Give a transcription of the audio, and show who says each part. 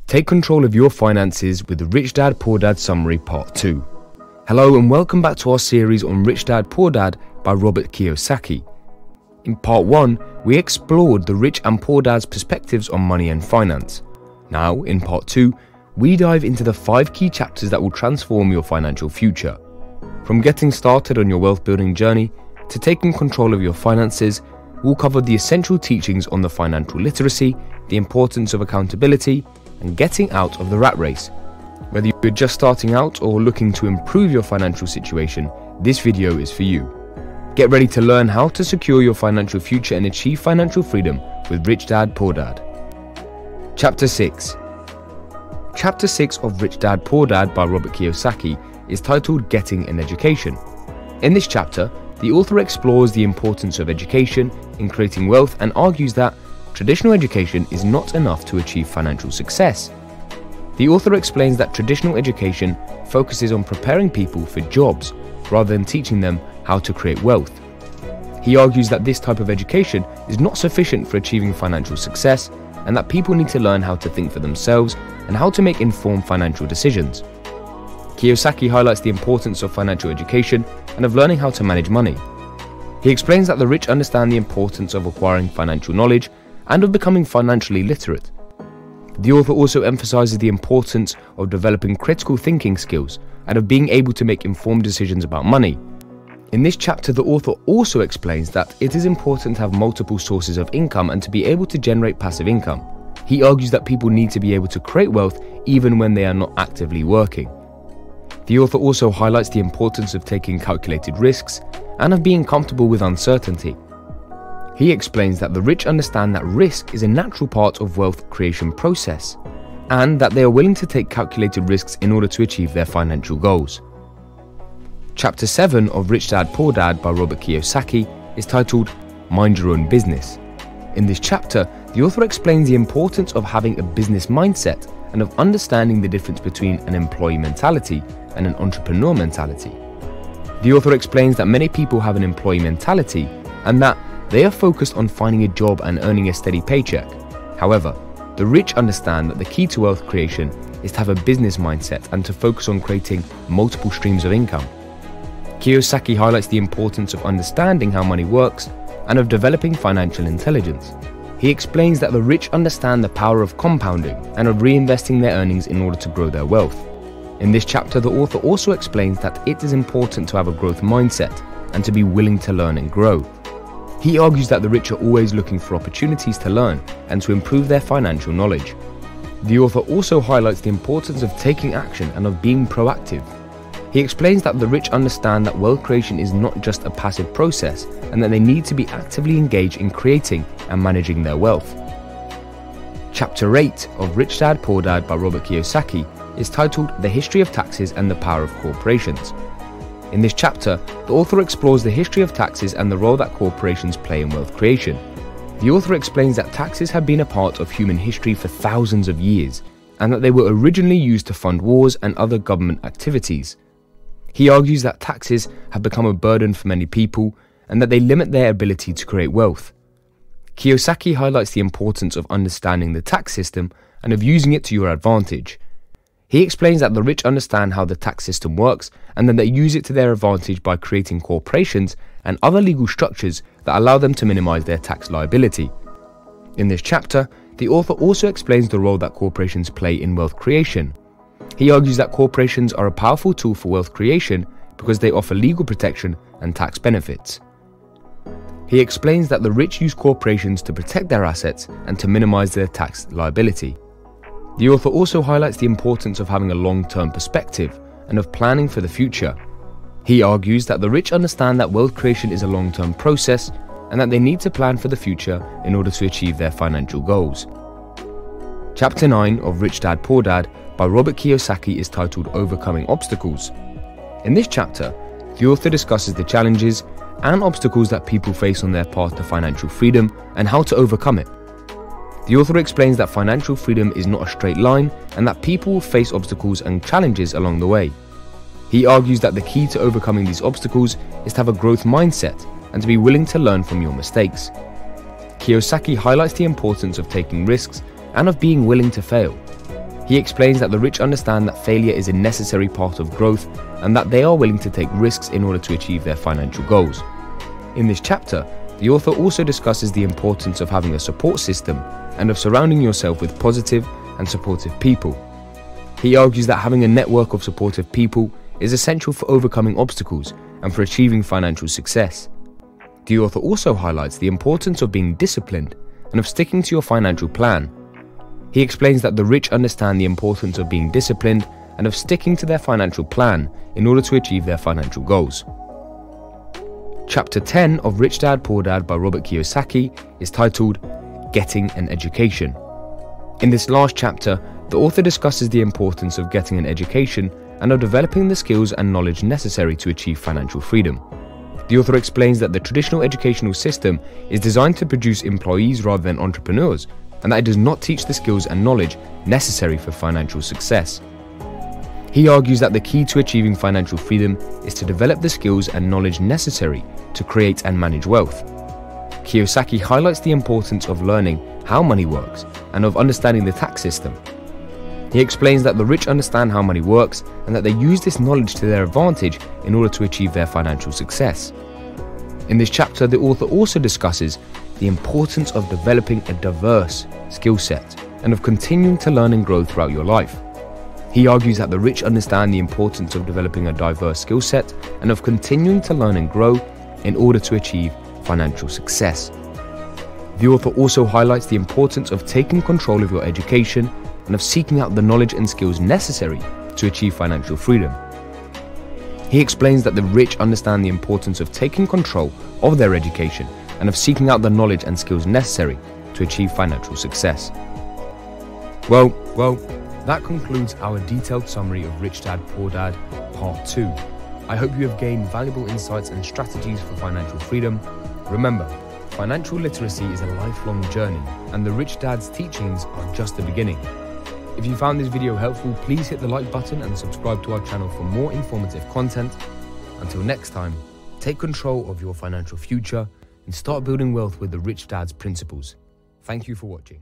Speaker 1: Take control of your finances with the Rich Dad Poor Dad Summary Part 2. Hello and welcome back to our series on Rich Dad Poor Dad by Robert Kiyosaki. In Part 1, we explored the rich and poor dad's perspectives on money and finance. Now, in Part 2, we dive into the 5 key chapters that will transform your financial future. From getting started on your wealth building journey to taking control of your finances, we'll cover the essential teachings on the financial literacy, the importance of accountability, and getting out of the rat race. Whether you're just starting out or looking to improve your financial situation, this video is for you. Get ready to learn how to secure your financial future and achieve financial freedom with Rich Dad Poor Dad. Chapter 6. Chapter 6 of Rich Dad Poor Dad by Robert Kiyosaki is titled Getting an Education. In this chapter, the author explores the importance of education in creating wealth and argues that traditional education is not enough to achieve financial success. The author explains that traditional education focuses on preparing people for jobs rather than teaching them how to create wealth. He argues that this type of education is not sufficient for achieving financial success and that people need to learn how to think for themselves and how to make informed financial decisions. Kiyosaki highlights the importance of financial education and of learning how to manage money. He explains that the rich understand the importance of acquiring financial knowledge and of becoming financially literate. The author also emphasizes the importance of developing critical thinking skills and of being able to make informed decisions about money. In this chapter, the author also explains that it is important to have multiple sources of income and to be able to generate passive income. He argues that people need to be able to create wealth even when they are not actively working. The author also highlights the importance of taking calculated risks and of being comfortable with uncertainty. He explains that the rich understand that risk is a natural part of wealth creation process and that they are willing to take calculated risks in order to achieve their financial goals. Chapter 7 of Rich Dad Poor Dad by Robert Kiyosaki is titled Mind Your Own Business. In this chapter, the author explains the importance of having a business mindset and of understanding the difference between an employee mentality and an entrepreneur mentality. The author explains that many people have an employee mentality and that they are focused on finding a job and earning a steady paycheck. However, the rich understand that the key to wealth creation is to have a business mindset and to focus on creating multiple streams of income. Kiyosaki highlights the importance of understanding how money works and of developing financial intelligence. He explains that the rich understand the power of compounding and of reinvesting their earnings in order to grow their wealth. In this chapter, the author also explains that it is important to have a growth mindset and to be willing to learn and grow. He argues that the rich are always looking for opportunities to learn and to improve their financial knowledge. The author also highlights the importance of taking action and of being proactive. He explains that the rich understand that wealth creation is not just a passive process and that they need to be actively engaged in creating and managing their wealth. Chapter 8 of Rich Dad Poor Dad by Robert Kiyosaki is titled The History of Taxes and the Power of Corporations. In this chapter, the author explores the history of taxes and the role that corporations play in wealth creation. The author explains that taxes have been a part of human history for thousands of years and that they were originally used to fund wars and other government activities. He argues that taxes have become a burden for many people and that they limit their ability to create wealth. Kiyosaki highlights the importance of understanding the tax system and of using it to your advantage. He explains that the rich understand how the tax system works and that they use it to their advantage by creating corporations and other legal structures that allow them to minimize their tax liability. In this chapter, the author also explains the role that corporations play in wealth creation. He argues that corporations are a powerful tool for wealth creation because they offer legal protection and tax benefits. He explains that the rich use corporations to protect their assets and to minimize their tax liability. The author also highlights the importance of having a long-term perspective and of planning for the future. He argues that the rich understand that wealth creation is a long-term process and that they need to plan for the future in order to achieve their financial goals. Chapter 9 of Rich Dad Poor Dad by Robert Kiyosaki is titled Overcoming Obstacles. In this chapter, the author discusses the challenges and obstacles that people face on their path to financial freedom and how to overcome it. The author explains that financial freedom is not a straight line and that people will face obstacles and challenges along the way. He argues that the key to overcoming these obstacles is to have a growth mindset and to be willing to learn from your mistakes. Kiyosaki highlights the importance of taking risks and of being willing to fail. He explains that the rich understand that failure is a necessary part of growth and that they are willing to take risks in order to achieve their financial goals. In this chapter, the author also discusses the importance of having a support system and of surrounding yourself with positive and supportive people. He argues that having a network of supportive people is essential for overcoming obstacles and for achieving financial success. The author also highlights the importance of being disciplined and of sticking to your financial plan. He explains that the rich understand the importance of being disciplined and of sticking to their financial plan in order to achieve their financial goals. Chapter 10 of Rich Dad Poor Dad by Robert Kiyosaki is titled Getting an Education. In this last chapter, the author discusses the importance of getting an education and of developing the skills and knowledge necessary to achieve financial freedom. The author explains that the traditional educational system is designed to produce employees rather than entrepreneurs, and that it does not teach the skills and knowledge necessary for financial success. He argues that the key to achieving financial freedom is to develop the skills and knowledge necessary to create and manage wealth. Kiyosaki highlights the importance of learning how money works and of understanding the tax system. He explains that the rich understand how money works and that they use this knowledge to their advantage in order to achieve their financial success. In this chapter, the author also discusses the importance of developing a diverse skill set and of continuing to learn and grow throughout your life. He argues that the rich understand the importance of developing a diverse skill set and of continuing to learn and grow in order to achieve financial success. The author also highlights the importance of taking control of your education and of seeking out the knowledge and skills necessary to achieve financial freedom. He explains that the rich understand the importance of taking control of their education and of seeking out the knowledge and skills necessary to achieve financial success. Well, that concludes our detailed summary of Rich Dad Poor Dad Part 2. I hope you have gained valuable insights and strategies for financial freedom. Remember, financial literacy is a lifelong journey, and the Rich Dad's teachings are just the beginning. If you found this video helpful, please hit the like button and subscribe to our channel for more informative content. Until next time, take control of your financial future and start building wealth with the Rich Dad's principles. Thank you for watching.